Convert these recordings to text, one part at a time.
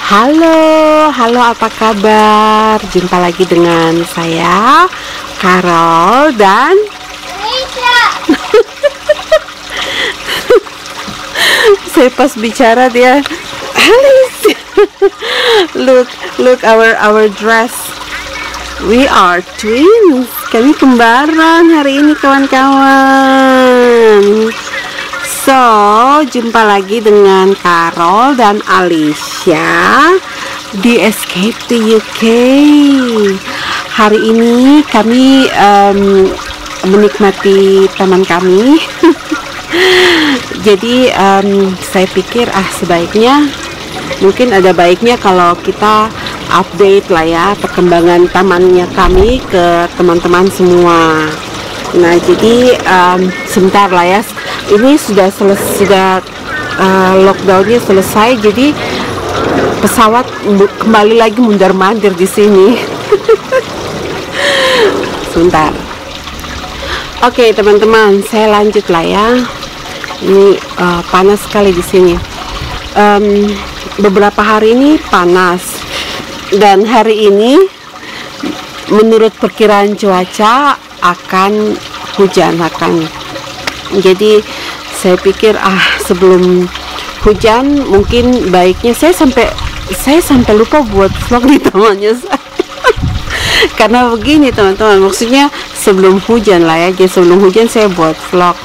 Halo, apa kabar? Jumpa lagi dengan saya, Carol dan Alicia. saya pas bicara dia, Alicia. Look our dress. We are twins. Kami kembaran hari ini, kawan-kawan. So, jumpa lagi dengan Carol dan Alicia di Escape to UK. Hari ini kami menikmati taman kami. Jadi saya pikir sebaiknya, mungkin ada baiknya kalau kita update lah ya perkembangan tamannya kami ke teman-teman semua. Nah, jadi sebentar lah ya. Ini sudah lockdownnya selesai, jadi pesawat kembali lagi mundar-mandir di sini. Sebentar. Oke, teman-teman, saya lanjut lah ya. Ini panas sekali di sini. Beberapa hari ini panas, dan hari ini menurut perkiraan cuaca akan hujan. Jadi saya pikir sebelum hujan mungkin baiknya saya sampai lupa buat vlog di tamannya saya. Karena begini, teman-teman, maksudnya sebelum hujan lah ya. Jadi sebelum hujan saya buat vlog.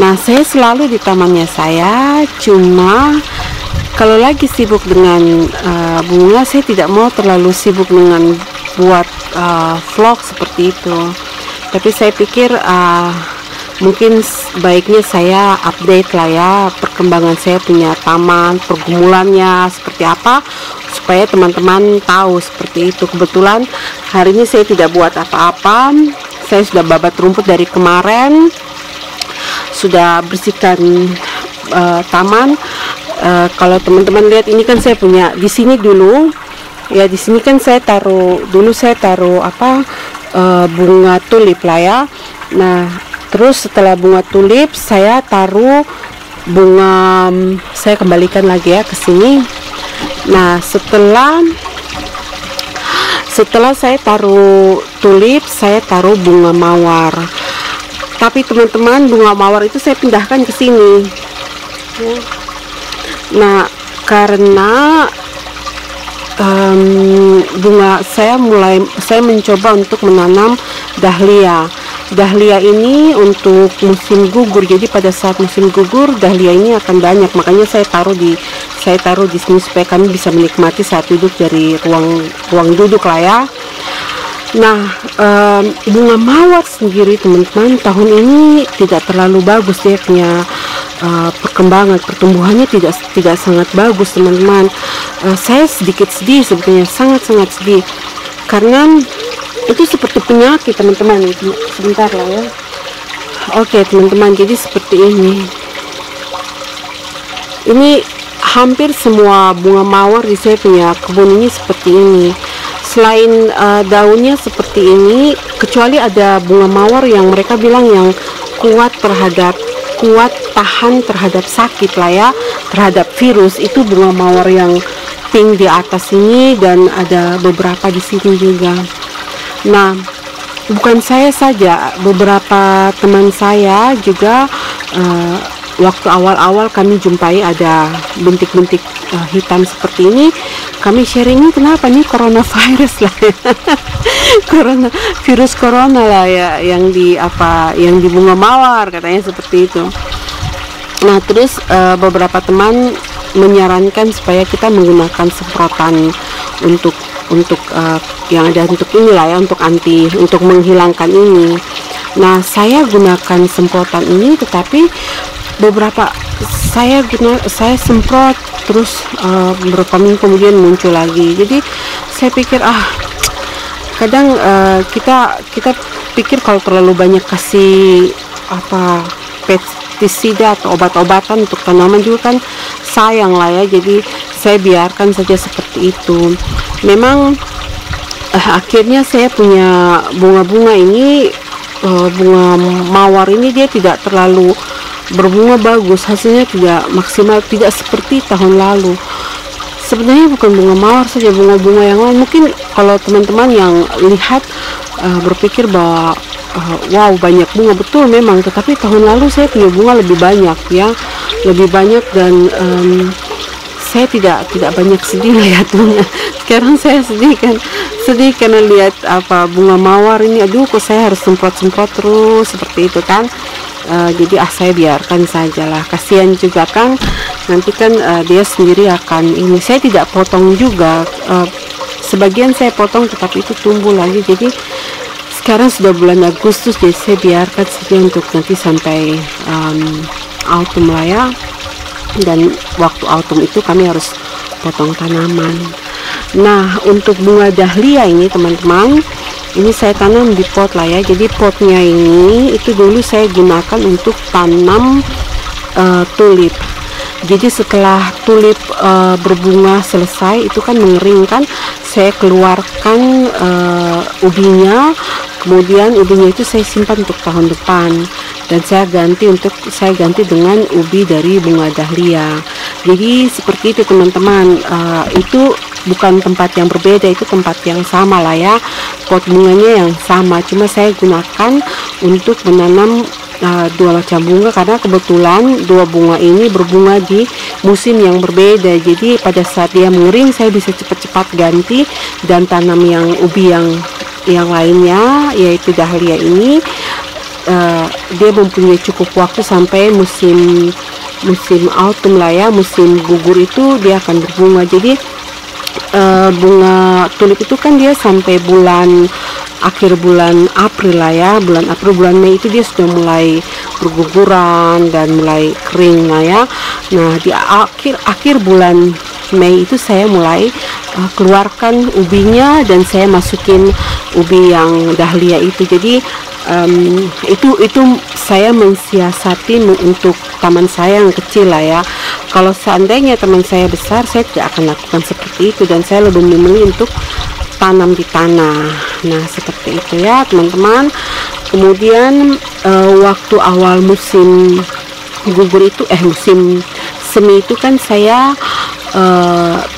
Nah, saya selalu di tamannya saya, cuma kalau lagi sibuk dengan bunga, saya tidak mau terlalu sibuk dengan buat vlog seperti itu. Tapi saya pikir mungkin baiknya saya update lah ya perkembangan saya punya taman, pergumulannya seperti apa, supaya teman-teman tahu seperti itu. Kebetulan hari ini saya tidak buat apa-apa. Saya sudah babat rumput dari kemarin, sudah bersihkan taman. Kalau teman-teman lihat, ini kan saya punya di sini dulu ya, di sini kan saya taruh bunga tulip lah ya. Nah, terus setelah bunga tulip saya taruh bunga, saya kembalikan lagi ya ke sini. Nah, setelah saya taruh tulip, saya taruh bunga mawar. Tapi teman-teman, bunga mawar itu saya pindahkan ke sini. Nah, karena bunga saya mencoba untuk menanam dahlia. Dahlia ini untuk musim gugur, jadi pada saat musim gugur dahlia ini akan banyak. Makanya saya taruh di sini supaya kami bisa menikmati saat duduk dari ruang duduk lah ya. Nah, bunga mawar sendiri, teman-teman, tahun ini tidak terlalu bagus. Dia punya pertumbuhannya tidak sangat bagus, teman-teman. Saya sedikit sedih sebetulnya, sangat-sangat sedih, karena itu seperti penyakit, teman-teman. Sebentar lah ya. Oke, teman-teman, jadi seperti ini hampir semua bunga mawar di saya punya kebun ini seperti ini. Selain daunnya seperti ini, kecuali ada bunga mawar yang mereka bilang yang kuat tahan terhadap sakit lah ya, terhadap virus, itu bunga mawar yang pink di atas ini, dan ada beberapa di sini juga. Nah, bukan saya saja, beberapa teman saya juga waktu awal-awal kami jumpai ada bintik-bintik hitam seperti ini. Kami sharing, kenapa nih, coronavirus lah ya. Virus corona lah ya, yang di bunga mawar, katanya seperti itu. Nah, terus beberapa teman menyarankan supaya kita menggunakan semprotan untuk yang ada untuk inilah ya, untuk menghilangkan ini. Nah, saya gunakan semprotan ini, tetapi beberapa saya semprot terus beberapa minggu kemudian muncul lagi. Jadi saya pikir kadang kita pikir kalau terlalu banyak kasih pestisida atau obat-obatan untuk tanaman juga kan sayang lah ya. Jadi saya biarkan saja seperti itu. Memang akhirnya saya punya bunga-bunga ini, bunga mawar ini dia tidak terlalu berbunga bagus, hasilnya tidak maksimal, tidak seperti tahun lalu. sebenarnya bukan bunga mawar saja, bunga-bunga yang lain. Mungkin kalau teman-teman yang lihat berpikir bahwa wow banyak bunga, betul memang, tetapi tahun lalu saya punya bunga lebih banyak ya, lebih banyak, dan saya tidak banyak sedih lihat bunga. Sekarang saya sedih karena lihat bunga mawar ini, aduh kok saya harus semprot terus seperti itu kan. Jadi saya biarkan sajalah, kasihan juga kan, nanti kan dia sendiri akan ini. Saya tidak potong juga, sebagian saya potong tetapi itu tumbuh lagi. Jadi sekarang sudah bulan Agustus, jadi saya biarkan saja untuk nanti sampai autumn lah ya. Dan waktu autumn itu kami harus potong tanaman. Nah, untuk bunga dahlia ini teman-teman, ini saya tanam di pot lah ya. Jadi potnya ini itu dulu saya gunakan untuk tanam tulip. Jadi setelah tulip berbunga selesai, itu kan mengering kan, saya keluarkan ubinya. Kemudian ubinya itu saya simpan untuk tahun depan, dan saya ganti dengan ubi dari bunga dahlia. Jadi seperti itu teman-teman. Itu bukan tempat yang berbeda, itu tempat yang sama lah ya, pot bunganya yang sama, cuma saya gunakan untuk menanam dua macam bunga, karena kebetulan dua bunga ini berbunga di musim yang berbeda. Jadi pada saat dia mengering, saya bisa cepat-cepat ganti dan tanam yang ubi yang lainnya, yaitu dahlia ini. Dia mempunyai cukup waktu sampai musim autumn lah ya, musim gugur itu dia akan berbunga. Jadi bunga tulip itu kan dia sampai akhir bulan April lah ya, bulan Mei itu dia sudah mulai berguguran dan mulai kering lah ya. Nah, di akhir bulan Mei itu saya mulai keluarkan ubinya, dan saya masukin ubi yang dahlia itu. Jadi itu saya mensiasati untuk taman saya yang kecil lah ya. Kalau seandainya teman saya besar, saya tidak akan lakukan seperti itu, dan saya lebih memilih untuk tanam di tanah. Nah, seperti itu ya teman-teman. Kemudian waktu awal musim gugur itu musim semi itu kan saya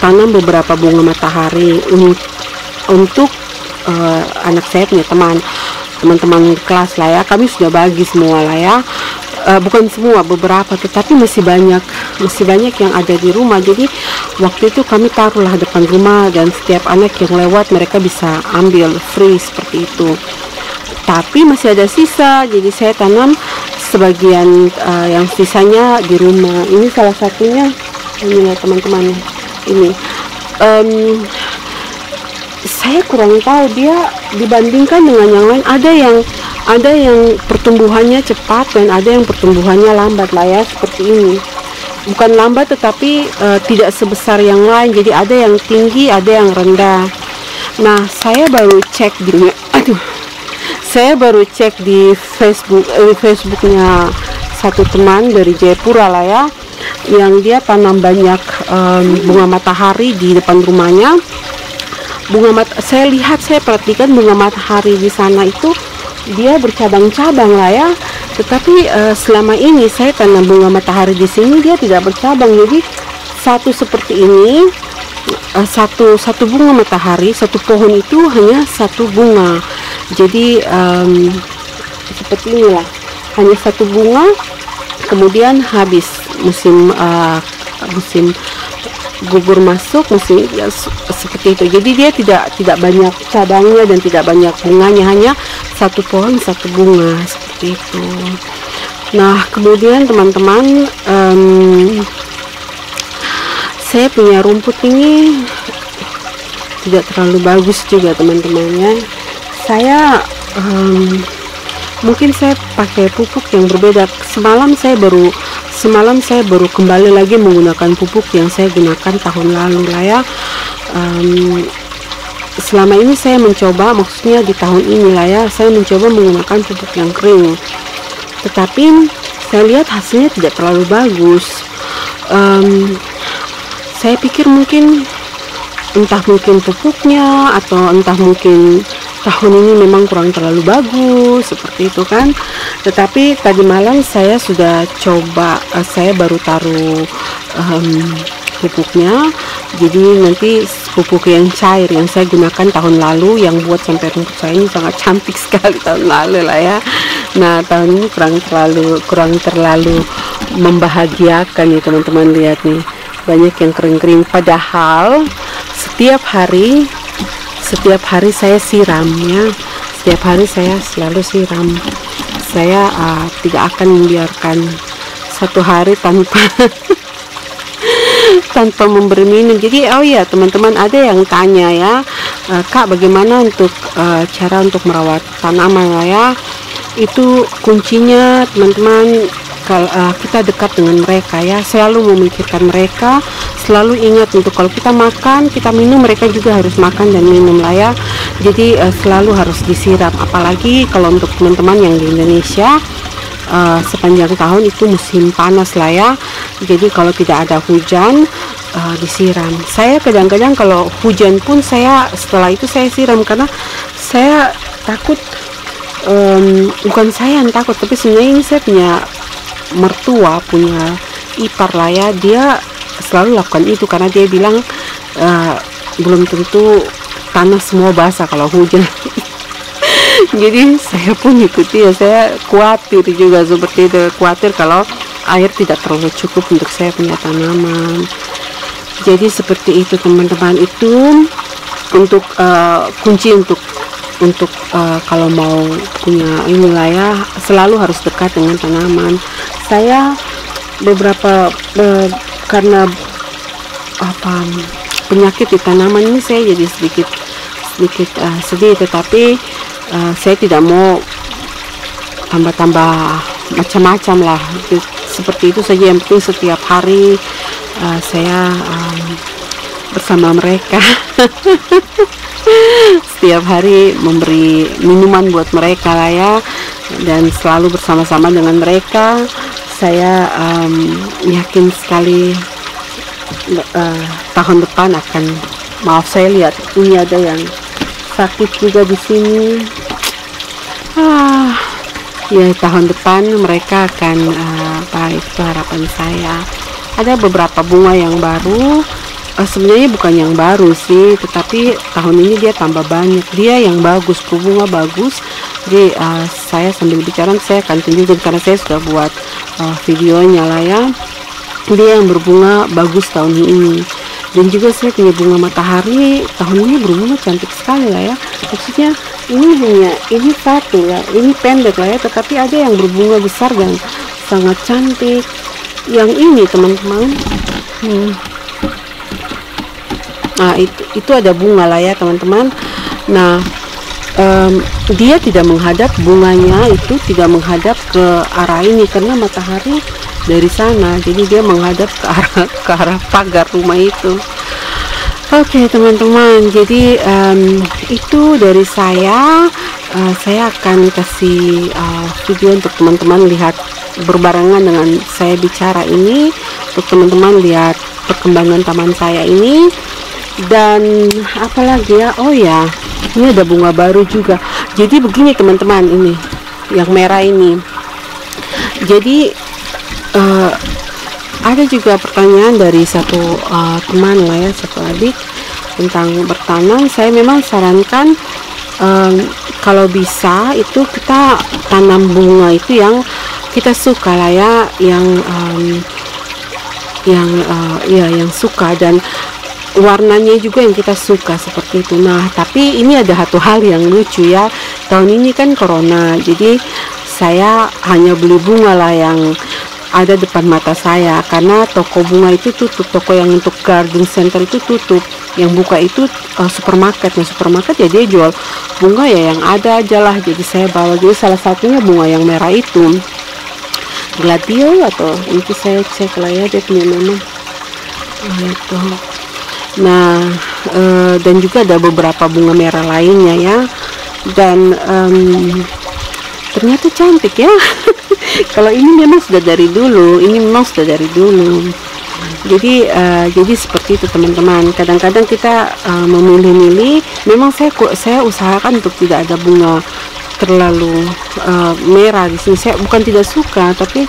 tanam beberapa bunga matahari untuk anak saya punya teman-teman kelas lah ya. Kami sudah bagi semua lah ya, bukan semua, beberapa, tetapi masih banyak yang ada di rumah. Jadi waktu itu kami taruhlah depan rumah, dan setiap anak yang lewat mereka bisa ambil free seperti itu. Tapi masih ada sisa, jadi saya tanam sebagian yang sisanya di rumah. Ini salah satunya, ini ya teman-teman, ini saya kurang tahu dia dibandingkan dengan yang lain. Ada yang pertumbuhannya cepat, dan ada yang pertumbuhannya lambat lah ya, seperti ini. Bukan lambat, tetapi tidak sebesar yang lain. Jadi ada yang tinggi, ada yang rendah. Nah, saya baru cek di Facebooknya satu teman dari Jayapura lah ya, yang dia tanam banyak bunga matahari di depan rumahnya. Saya perhatikan bunga matahari di sana itu dia bercabang-cabang lah ya. Tetapi selama ini saya tanam bunga matahari di sini, dia tidak bercabang. Jadi satu seperti ini, satu bunga matahari, satu pohon itu hanya satu bunga. Jadi seperti inilah, hanya satu bunga. Kemudian habis musim gugur masuk, ya, seperti itu. Jadi dia tidak banyak cabangnya dan tidak banyak bunganya, hanya satu pohon satu bunga seperti itu. Nah, kemudian teman-teman, saya punya rumput ini tidak terlalu bagus juga teman-teman ya. Saya mungkin saya pakai pupuk yang berbeda. Semalam saya baru kembali lagi menggunakan pupuk yang saya gunakan tahun lalu lah ya. Selama ini saya mencoba, maksudnya di tahun ini lah ya, saya mencoba menggunakan pupuk yang kering, tetapi saya lihat hasilnya tidak terlalu bagus. Saya pikir entah mungkin pupuknya, atau entah mungkin tahun ini memang kurang terlalu bagus seperti itu kan. Tetapi tadi malam saya sudah coba, saya baru taruh pupuknya, Jadi nanti pupuk yang cair yang saya gunakan tahun lalu yang buat sampai rumput saya ini sangat cantik sekali tahun lalu lah ya. Nah tahun ini kurang terlalu membahagiakan ya teman-teman. Lihat nih, banyak yang kering-kering, padahal setiap hari saya siram ya. Setiap hari saya selalu siram. Saya tidak akan membiarkan satu hari tanpa memberi minum. Jadi oh ya teman-teman, ada yang tanya ya, Kak bagaimana untuk cara untuk merawat tanaman lah ya. Itu kuncinya teman-teman, kalau kita dekat dengan mereka ya, selalu memikirkan mereka, selalu ingat untuk kalau kita makan, kita minum, mereka juga harus makan dan minum lah ya. Jadi selalu harus disiram, apalagi kalau untuk teman-teman yang di Indonesia sepanjang tahun itu musim panas lah ya. Jadi kalau tidak ada hujan disiram. Saya kadang-kadang kalau hujan pun setelah itu saya siram, karena saya takut, bukan saya yang takut, tapi sebenarnya ini saya punya mertua, punya ipar lah ya, dia selalu lakukan itu karena dia bilang belum tentu tanah semua basah kalau hujan. Jadi saya pun ikuti ya, saya khawatir juga seperti itu, khawatir kalau air tidak terlalu cukup untuk saya punya tanaman. Jadi seperti itu teman-teman. Itu untuk kunci untuk kalau mau punya inilah ya, selalu harus dekat dengan tanaman. Saya beberapa karena penyakit di tanaman ini, saya jadi sedikit sedih, tetapi saya tidak mau tambah macam-macam lah. Seperti itu saja, yang penting setiap hari saya bersama mereka. Setiap hari memberi minuman buat mereka lah ya, dan selalu bersama-sama dengan mereka. Saya yakin sekali tahun depan akan, maaf saya lihat ini ada yang sakit juga di sini. Ya tahun depan mereka akan baik, itu harapan saya. Ada beberapa bunga yang baru, sebenarnya bukan yang baru sih, tetapi tahun ini dia tambah banyak, dia yang bagus, berbunga bagus. Jadi saya sambil bicara saya akan tunjukin, karena saya sudah buat videonya lah ya. Dia yang berbunga bagus tahun ini. Dan juga saya punya bunga matahari tahun ini berbunga cantik sekali lah ya. Maksudnya ini satu ya, ini pendek lah ya, tetapi ada yang berbunga besar dan sangat cantik. Yang ini teman-teman, nah itu ada bunga lah ya teman-teman. Nah dia tidak menghadap, bunganya itu tidak menghadap ke arah ini karena matahari dari sana, jadi dia menghadap ke arah pagar rumah itu. Oke teman-teman, jadi itu dari saya. Saya akan kasih video untuk teman-teman lihat berbarengan dengan saya bicara ini, untuk teman-teman lihat perkembangan taman saya ini. Dan apalagi ya, oh ya, ini ada bunga baru juga. Jadi begini teman-teman, ini yang merah ini. Jadi ada juga pertanyaan dari satu teman lah ya, satu adik, tentang bertanam. Saya memang sarankan kalau bisa itu kita tanam bunga itu yang kita suka lah ya, yang suka, dan warnanya juga yang kita suka seperti itu. Nah tapi ini ada satu hal yang lucu ya, tahun ini kan corona, jadi saya hanya beli bunga lah yang ada depan mata saya, karena toko bunga itu tutup, toko yang untuk garden center itu tutup, yang buka itu supermarket. Nah supermarket ya dia jual bunga ya yang ada aja lah, jadi saya bawa. Jadi salah satunya bunga yang merah itu gladio, atau itu saya cek lah ya dia punya nama itu. Nah dan juga ada beberapa bunga merah lainnya ya, dan ternyata cantik ya. Kalau ini memang sudah dari dulu, jadi seperti itu teman-teman. Kadang-kadang kita memilih-milih. Memang saya usahakan untuk tidak ada bunga terlalu merah di sini. Saya bukan tidak suka, tapi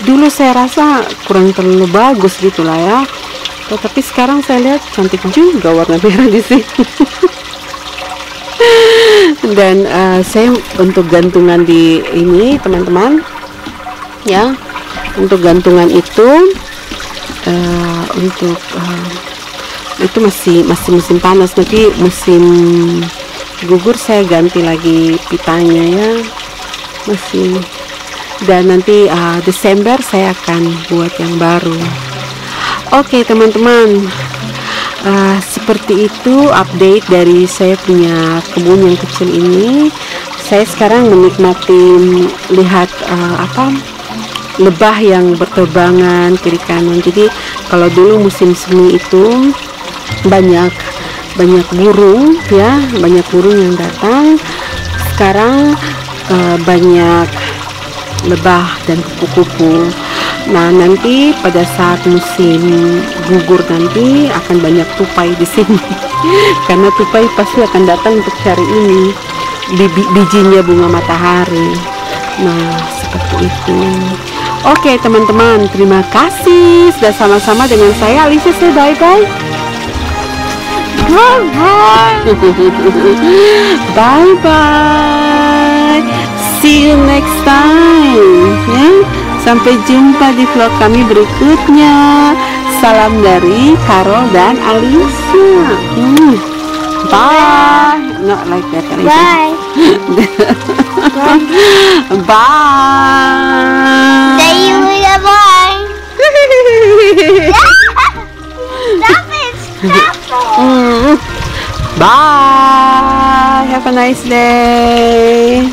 dulu saya rasa kurang terlalu bagus gitulah ya. Tapi sekarang saya lihat cantik juga warna merah di sini. Dan saya untuk gantungan di ini teman-teman, ya, untuk gantungan itu itu masih musim panas, nanti musim gugur saya ganti lagi pitanya ya, masih. Dan nanti Desember saya akan buat yang baru. Oke teman-teman, seperti itu update dari saya punya kebun yang kecil ini. Saya sekarang menikmati lihat lebah yang berterbangan kiri kanan. Jadi kalau dulu musim semi itu banyak burung ya, banyak burung yang datang. Sekarang banyak lebah dan kupu-kupu. Nah, nanti pada saat musim gugur nanti akan banyak tupai di sini. Karena tupai pasti akan datang untuk cari ini, bijinya bunga matahari. Nah, seperti itu. Oke, teman-teman, terima kasih sudah sama-sama dengan saya. Alicia, say bye-bye. Bye-bye. See you next time. Ya. Sampai jumpa di vlog kami berikutnya. Salam dari Carol dan Alicia. Bye. Not like that, Alicia. Bye. Bye. Say you a bye. Stop it. Stop it. Bye. Have a nice day.